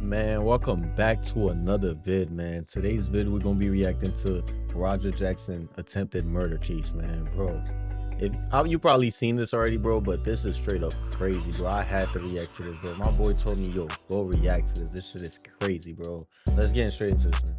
Man, welcome back to another vid, man. Today's vid, we're gonna be reacting to Roger Jackson attempted murder case, man, bro. You probably seen this already, bro, but this is straight up crazy, bro. I had to react to this, bro. My boy told me, yo, go react to this. This shit is crazy, bro. Let's get straight into this, man.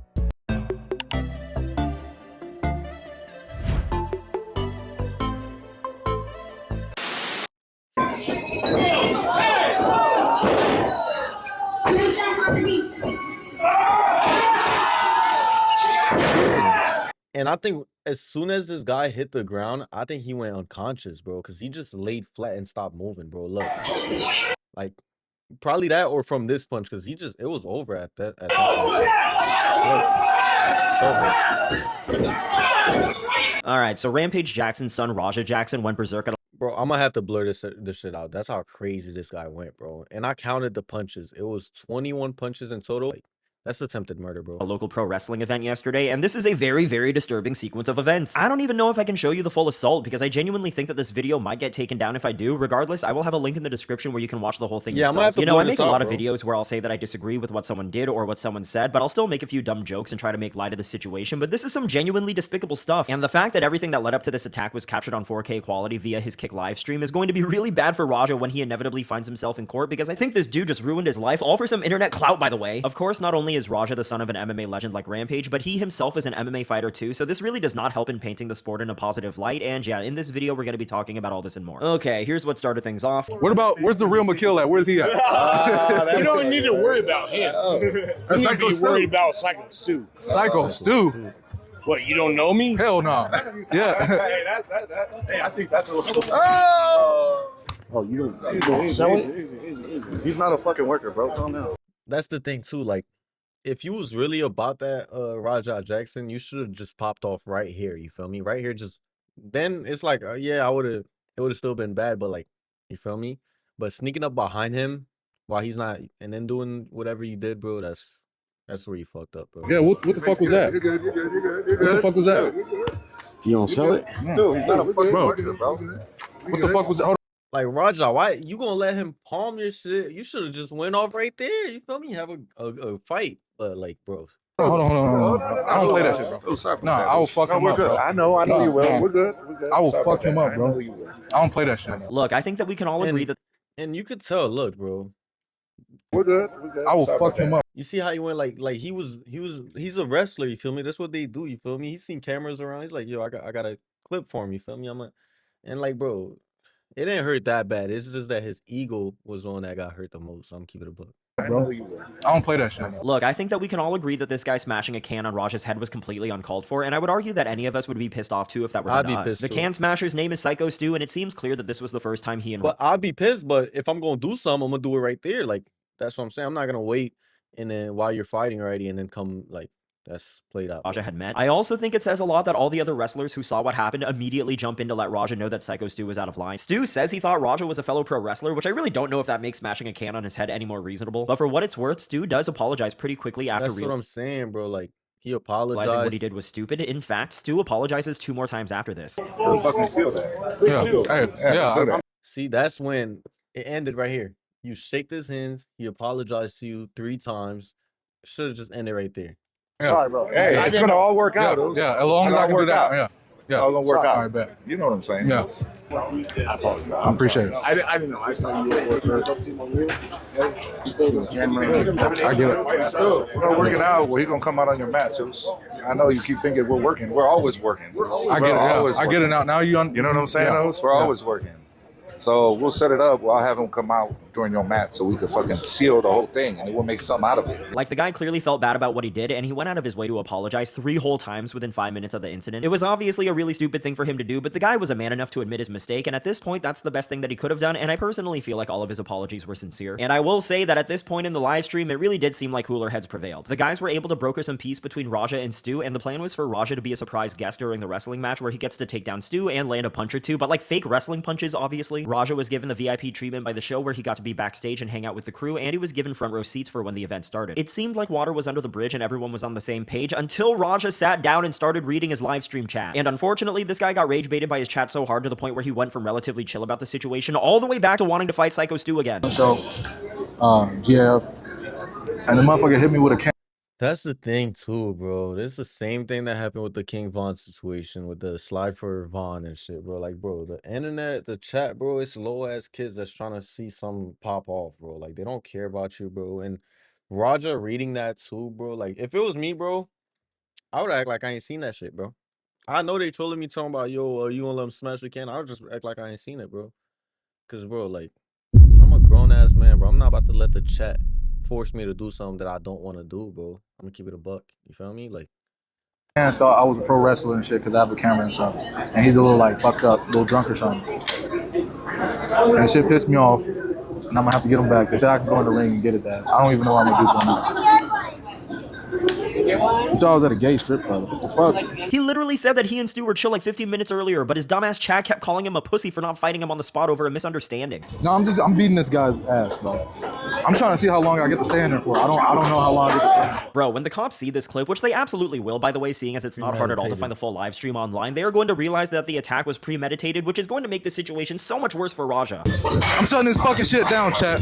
And I think as soon as this guy hit the ground, I think he went unconscious, bro, because he just laid flat and stopped moving, bro. Look, like probably that or from this punch, because it was over at that. All right, so Rampage Jackson's son, Raja Jackson, went berserk at Bro, I'm gonna have to blur this shit out. That's how crazy this guy went, bro. And I counted the punches. It was 21 punches in total. Like, that's attempted murder, bro. a local pro wrestling event yesterday, and this is a very, very disturbing sequence of events. I don't even know if I can show you the full assault, because I genuinely think that this video might get taken down if I do. Regardless, I will have a link in the description where you can watch the whole thing yourself. I make a lot of videos where I'll say that I disagree with what someone did or what someone said, but I'll still make a few dumb jokes and try to make light of the situation, but this is some genuinely despicable stuff, and the fact that everything that led up to this attack was captured on 4K quality via his Kick live stream is going to be really bad for Raja when he inevitably finds himself in court, because I think this dude just ruined his life, all for some internet clout, by the way. Of course, not only is Raja the son of an MMA legend like Rampage, but he himself is an MMA fighter too, so this really does not help in painting the sport in a positive light, and yeah, in this video we're going to be talking about all this and more. Okay, here's what started things off. Where's the real McKill at? Where's he at? You don't need to worry about him. You need to be worried about Psycho Stu. Psycho Stu? What, you don't know me? Hell no. Yeah. Hey, I think that's a little... Oh, you don't sell it? He's not a fucking worker, bro. Calm down. That's the thing too, like, if you was really about that, Raja Jackson, you should have just popped off right here. You feel me? Right here, just then it's like, yeah, it would have still been bad, but like, you feel me? But sneaking up behind him while he's not, and then doing whatever you did, bro, that's where you fucked up, bro. Yeah, what the fuck was that? What the fuck was that? You don't sell it? Dude, he's not a fucking worker, bro. What the fuck was that? Like, Raja, why you gonna let him palm your shit? You should have just went off right there. You feel me? Have a fight, but like, bro. Hold on. I don't play that shit, bro. Oh, sorry, No, I will fuck him we're up, good. bro. I know you will. We're good. I will fuck him up, bro. I don't play that shit. Look, I think that we can all agree that And you could tell, look, bro. We're good. I will fuck him up. You see how he went like he's a wrestler, you feel me? That's what they do, you feel me? He's seen cameras around. He's like, yo, I got a clip for him, you feel me? And like, bro, it didn't hurt that bad. It's just that his ego was the one that got hurt the most. So I'm keeping it a book. Bro, I don't play that shit. Look, I think that we can all agree that this guy smashing a can on Raja's head was completely uncalled for, and I would argue that any of us would be pissed off too if that were done to us. The can smasher's name is Psycho Stu, and it seems clear that this was the first time he and... But I'd be pissed, but if I'm gonna do something, I'm gonna do it right there. Like, that's what I'm saying. I'm not gonna wait and then while you're fighting already and then come like that's played out. Raja had met. I also think it says a lot that all the other wrestlers who saw what happened immediately jump in to let Raja know that Psycho Stu was out of line. Stu says he thought Raja was a fellow pro wrestler, which I really don't know if that makes smashing a can on his head any more reasonable. But for what it's worth, Stu does apologize pretty quickly after That's what I'm saying, bro. Like, he apologized. realizing what he did was stupid. In fact, Stu apologizes 2 more times after this. Fucking seal that. Yeah. See, that's when it ended right here. You shake his hands. He apologized to you 3 times. Should have just ended right there. Yeah. Sorry, bro. Hey, it's gonna all work out. Yeah, as long as I can do that. Yeah. It's all gonna work out. All right, bet. You know what I'm saying? Yeah. I appreciate it. I didn't know. I thought you were a worker. I get it. We're gonna work it out. Well, he's gonna come out on your matches. I know you keep thinking we're working. We're always working. I get it. Yeah. I get it now. Now you know what I'm saying? Yeah. We're always working. So we'll set it up. I'll have him come out during your match so we can fucking seal the whole thing and we'll make something out of it. Like, the guy clearly felt bad about what he did, and he went out of his way to apologize 3 whole times within 5 minutes of the incident. It was obviously a really stupid thing for him to do, but the guy was a man enough to admit his mistake, and at this point, that's the best thing that he could have done, and I personally feel like all of his apologies were sincere. And I will say that at this point in the live stream, it really did seem like cooler heads prevailed. The guys were able to broker some peace between Raja and Stu, and the plan was for Raja to be a surprise guest during the wrestling match where he gets to take down Stu and land a punch or two, but like fake wrestling punches, obviously. Raja was given the VIP treatment by the show where he got to be backstage and hang out with the crew, and he was given front row seats for when the event started. It seemed like water was under the bridge and everyone was on the same page until Raja sat down and started reading his live stream chat. And unfortunately, this guy got rage baited by his chat so hard to the point where he went from relatively chill about the situation all the way back to wanting to fight Psycho Stu again. So, GF, and the motherfucker hit me with a can. That's the thing too, bro. This is the same thing that happened with the King Von situation with the slide for Von and shit, bro. Like, bro, the internet, the chat, bro, it's low ass kids that's trying to see some pop off, bro. Like, they don't care about you, bro. And Raja reading that too, bro. Like, if it was me, bro, I would act like I ain't seen that shit, bro. I know they trolling me talking about, yo, you gonna let them smash the can. I would just act like I ain't seen it, bro. Cause, bro, like, I'm a grown ass man, bro. I'm not about to let the chat force me to do something that I don't want to do, bro. I'm gonna keep it a buck. You feel me? Like, Man thought I was a pro wrestler and shit because I have a camera and stuff. And he's a little like fucked up, a little drunk or something. And shit pissed me off. And I'm gonna have to get him back. They said I can go in the ring and get his ass. I don't even know what I'm gonna do to him. You thought I was at a gay strip club. What the fuck? He literally said that he and Stu were chill like 15 minutes earlier, but his dumbass Chad kept calling him a pussy for not fighting him on the spot over a misunderstanding. No, I'm beating this guy's ass, bro. I'm trying to see how long I get to stay in there for. I don't know how long I get to stay in there. Bro, when the cops see this clip, which they absolutely will, by the way, seeing as it's not hard at all to find the full live stream online, they are going to realize that the attack was premeditated, which is going to make the situation so much worse for Raja. I'm shutting this fucking shit down, chat.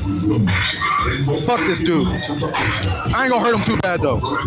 Fuck this dude. I ain't gonna hurt him too bad, though.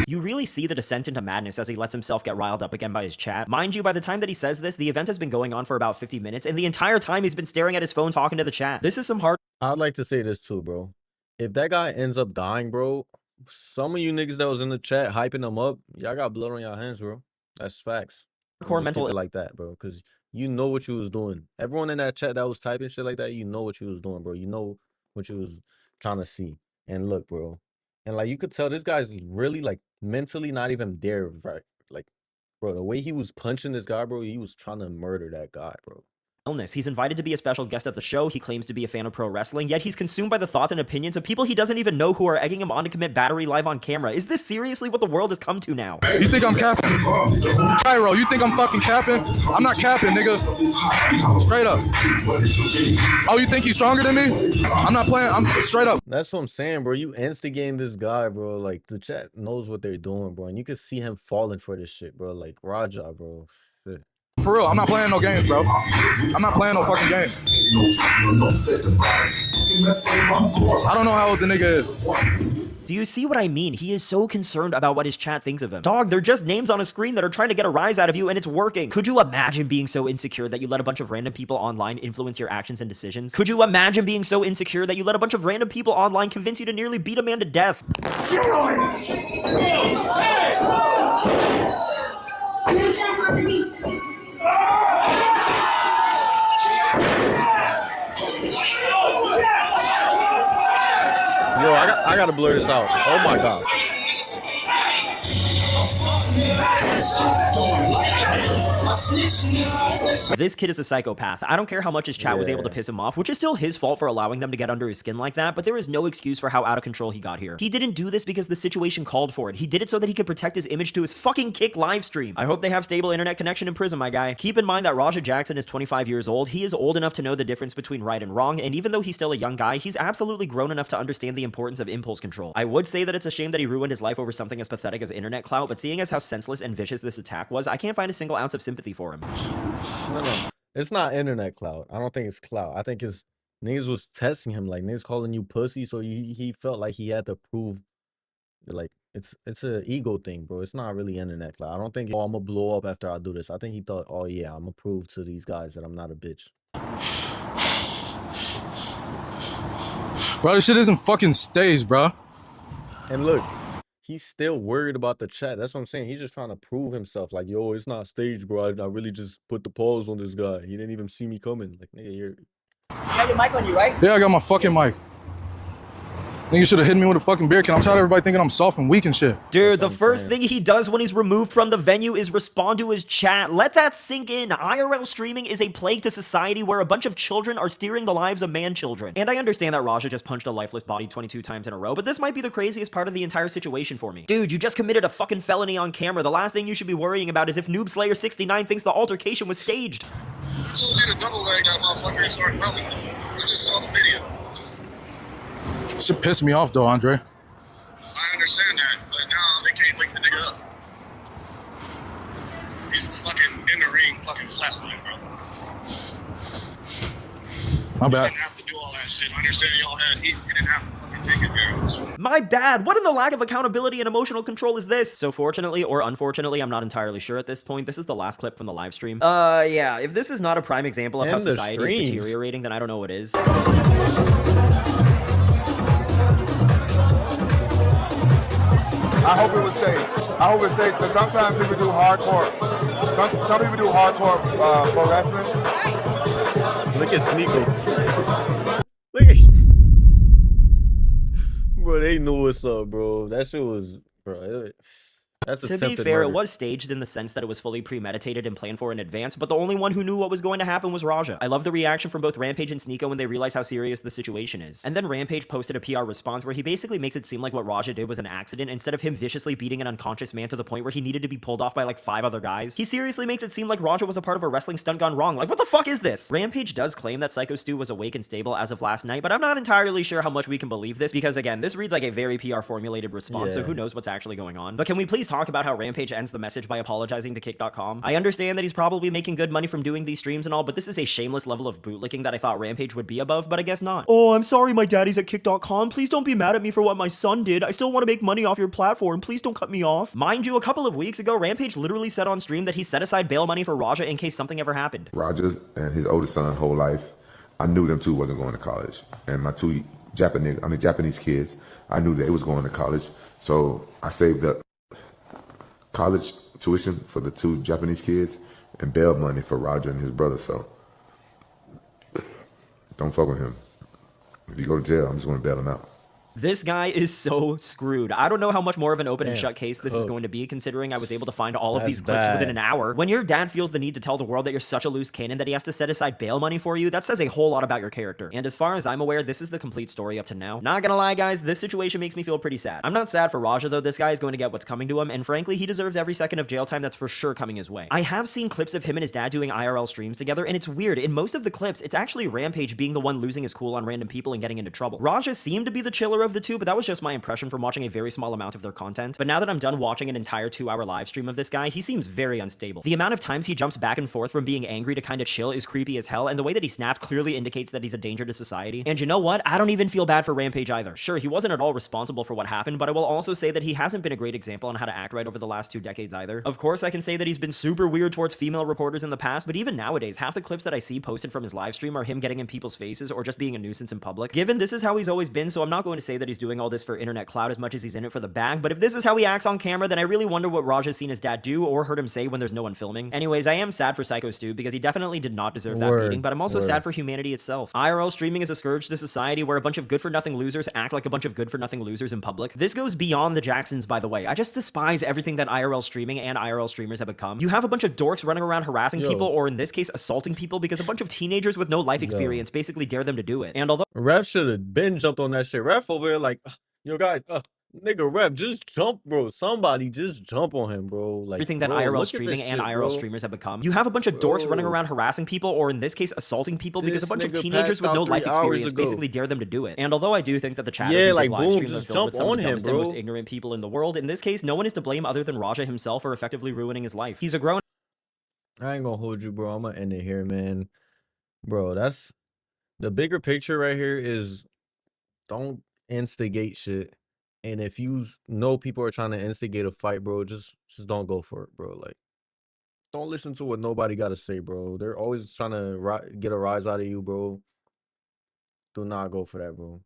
You really see the descent into madness as he lets himself get riled up again by his chat. Mind you, by the time that he says this, the event has been going on for about 50 minutes, and the entire time he's been staring at his phone talking to the chat. This is some hard— I'd like to say this too, bro. If that guy ends up dying, bro, some of you niggas that was in the chat hyping him up, y'all got blood on your hands, bro. That's facts. hardcore mental like that, bro, because you know what you was doing. Everyone in that chat that was typing shit like that, you know what you was doing, bro. You know what you was trying to see. And look, bro, and like you could tell this guy's really like mentally not even there, right? Like, bro, the way he was punching this guy, bro, he was trying to murder that guy, bro. illness. He's invited to be a special guest at the show. He claims to be a fan of pro wrestling, yet he's consumed by the thoughts and opinions of people he doesn't even know who are egging him on to commit battery live on camera. Is this seriously what the world has come to now? You think I'm capping? Cairo, you think I'm fucking capping? I'm not capping, nigga. Straight up. Oh, you think he's stronger than me? I'm not playing. I'm straight up. That's what I'm saying, bro. You instigating this guy, bro. Like, the chat knows what they're doing, bro. And you can see him falling for this shit, bro. Like, Raja, bro. Shit. For real, I'm not playing no games, bro. I'm not playing no fucking games. I don't know how old the nigga is. Do you see what I mean? He is so concerned about what his chat thinks of him. Dog, they're just names on a screen that are trying to get a rise out of you, and it's working. Could you imagine being so insecure that you let a bunch of random people online influence your actions and decisions? Could you imagine being so insecure that you let a bunch of random people online convince you to nearly beat a man to death? Yo, I gotta blur this out. Oh my god. This kid is a psychopath. I don't care how much his chat was able to piss him off, which is still his fault for allowing them to get under his skin like that, but there is no excuse for how out of control he got here. He didn't do this because the situation called for it. He did it so that he could protect his image to his fucking Kick live stream. I hope they have stable internet connection in prison, my guy. Keep in mind that Raja Jackson is 25 years old. He is old enough to know the difference between right and wrong, and even though he's still a young guy, he's absolutely grown enough to understand the importance of impulse control. I would say that it's a shame that he ruined his life over something as pathetic as internet clout, but seeing as how senseless and vicious this attack was, I can't find a single ounce of sympathy for him. No. It's not internet clout. I don't think it's clout. I think it's niggas was testing him, like niggas calling you pussy, so he felt like he had to prove, like it's an ego thing, bro. It's not really internet clout. I don't think, oh, I'm gonna blow up after I do this. I think he thought, oh yeah, I'm gonna prove to these guys that I'm not a bitch. Bro, this shit isn't fucking staged, bro. And look, he's still worried about the chat. That's what I'm saying. He's just trying to prove himself. Like, yo, it's not staged, bro. I really just put the pause on this guy. He didn't even see me coming. Like, nigga, you're... You got your mic on you, right? Yeah, I got my fucking mic. Think you should have hit me with a fucking beer can. I'm tired of everybody thinking I'm soft and weak and shit. Dude, the first thing he does when he's removed from the venue is respond to his chat. Let that sink in. IRL streaming is a plague to society where a bunch of children are steering the lives of man-children. And I understand that Raja just punched a lifeless body 22 times in a row, but this might be the craziest part of the entire situation for me. Dude, you just committed a fucking felony on camera. The last thing you should be worrying about is if Noob Slayer 69 thinks the altercation was staged. I told you to double leg that motherfucker and start melting him. I just saw the video. Shit pissed me off though, Andre. I understand that, but now they can't wake the nigga up. He's fucking in the ring, fucking flatline, bro. My bad. You didn't have to do all that shit. I understand y'all had heat. You didn't have to fucking My bad. What in the lack of accountability and emotional control is this? So fortunately or unfortunately, I'm not entirely sure at this point. This is the last clip from the live stream. Yeah, if this is not a prime example of how End the society is stream. deteriorating, then I don't know what is. I hope it was safe. I hope it stays because sometimes people do hardcore. Some people do hardcore pro wrestling. Look at Sneeko. Look at bro. They knew what's up, bro. That shit was, bro. That's To be attempted fair, murder. it was staged in the sense that it was fully premeditated and planned for in advance, but the only one who knew what was going to happen was Raja. I love the reaction from both Rampage and Sneeko when they realize how serious the situation is. And then Rampage posted a PR response where he basically makes it seem like what Raja did was an accident instead of him viciously beating an unconscious man to the point where he needed to be pulled off by like 5 other guys. He seriously makes it seem like Raja was a part of a wrestling stunt gone wrong. Like, what the fuck is this? Rampage does claim that Psycho Stu was awake and stable as of last night, but I'm not entirely sure how much we can believe this because again, this reads like a very PR formulated response, so Yeah. who knows what's actually going on. But can we please talk about how Rampage ends the message by apologizing to Kick.com? I understand that he's probably making good money from doing these streams and all, but this is a shameless level of bootlicking that I thought Rampage would be above, but I guess not. Oh, I'm sorry my daddy's at Kick.com. Please don't be mad at me for what my son did. I still want to make money off your platform. Please don't cut me off. Mind you, a couple of weeks ago, Rampage literally said on stream that he set aside bail money for Raja in case something ever happened. Rogers and his oldest son, whole life, I knew them two wasn't going to college. And my two Japanese kids, I knew they was going to college. So I saved up college tuition for the 2 Japanese kids and bail money for Roger and his brother. So don't fuck with him. If you go to jail, I'm just going to bail him out. This guy is so screwed. I don't know how much more of an open and Damn. shut case this is going to be, considering I was able to find all of That's these clips bad. within an hour. When your dad feels the need to tell the world that you're such a loose cannon that he has to set aside bail money for you, that says a whole lot about your character. And as far as I'm aware, this is the complete story up to now. Not gonna lie, guys, this situation makes me feel pretty sad. I'm not sad for Raja, though. This guy is going to get what's coming to him, and frankly, he deserves every second of jail time that's for sure coming his way. I have seen clips of him and his dad doing IRL streams together, and it's weird. In most of the clips, it's actually Rampage being the one losing his cool on random people and getting into trouble. Raja seemed to be the chiller of the two, but that was just my impression from watching a very small amount of their content. But now that I'm done watching an entire 2-hour live stream of this guy, he seems very unstable. The amount of times he jumps back and forth from being angry to kind of chill is creepy as hell, and the way that he snapped clearly indicates that he's a danger to society. And you know what? I don't even feel bad for Rampage either. Sure, he wasn't at all responsible for what happened, but I will also say that he hasn't been a great example on how to act right over the last 2 decades either. Of course, I can say that he's been super weird towards female reporters in the past, but even nowadays, half the clips that I see posted from his live stream are him getting in people's faces or just being a nuisance in public. Given this is how he's always been, so I'm not going to say that he's doing all this for internet clout as much as he's in it for the bag, but if this is how he acts on camera, then I really wonder what Raja's seen his dad do or heard him say when there's no one filming. Anyways, I am sad for Psycho Stu because he definitely did not deserve that Word, beating, but I'm also word. sad for humanity itself. IRL streaming is a scourge to society where a bunch of good-for-nothing losers act like a bunch of good-for-nothing losers in public. This goes beyond the Jacksons, by the way. I just despise everything that IRL streaming and IRL streamers have become. You have a bunch of dorks running around harassing Yo. people, or in this case, assaulting people because a bunch of teenagers with no life experience basically dare them to do it. And although Ref should have been jumped on that shit. Ref over there like, yo guys, nigga, Ref, just jump, bro. Somebody just jump on him, bro. Like everything that bro, IRL look at streaming this and shit, IRL bro. streamers have become. You have a bunch of dorks running Bro. around harassing people, or in this case, assaulting people because a This bunch of nigga teenagers passed with out no 3 life hours experience ago. basically dare them to do it. And although I do think that the chatters Yeah, and like, big boom, live streamers just are filled with jump some of on the him, dumbest and most bro. ignorant people in the world, in this case, no one is to blame other than Raja himself for effectively ruining his life. He's a grown I ain't gonna hold you, bro. I'm gonna end it here, man. Bro, that's the bigger picture right here is don't instigate shit. And if you know people are trying to instigate a fight, bro, just don't go for it, bro. Like, don't listen to what nobody got to say, bro. They're always trying to get a rise out of you, bro. Do not go for that, bro.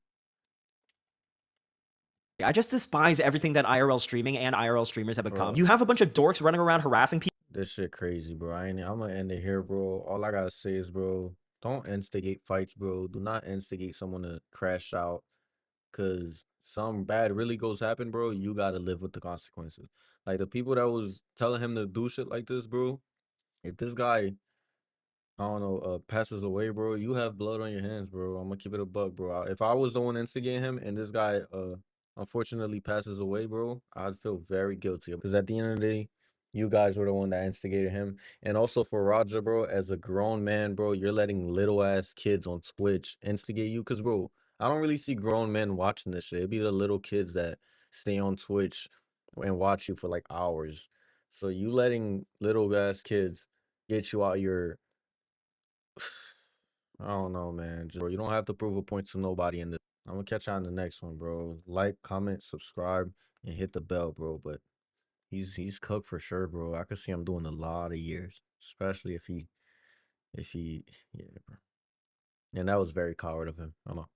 I just despise everything that IRL streaming and IRL streamers have become. Bro. You have a bunch of dorks running around harassing people. This shit crazy, bro. I'm gonna end it here, bro. All I gotta say is, bro, don't instigate fights, bro. Do not instigate someone to crash out. Cause some bad really goes happen, bro. You gotta live with the consequences. Like the people that was telling him to do shit like this, bro. If this guy, I don't know, passes away, bro, you have blood on your hands, bro. I'm gonna keep it a buck, bro. If I was the one instigating him and this guy, unfortunately passes away, bro, I'd feel very guilty. Because at the end of the day, you guys were the one that instigated him. And also for Roger, bro, as a grown man, bro, you're letting little ass kids on Twitch instigate you. Cause bro, I don't really see grown men watching this shit. It'd be the little kids that stay on Twitch and watch you for like hours. So you letting little ass kids get you out your I don't know, man. Just, bro, you don't have to prove a point to nobody in this. I'm gonna catch you on the next one, bro. Like, comment, subscribe, and hit the bell, bro. But he's cooked for sure, bro. I could see him doing a lot of years, especially if he yeah, bro. And that was very coward of him. I'm out.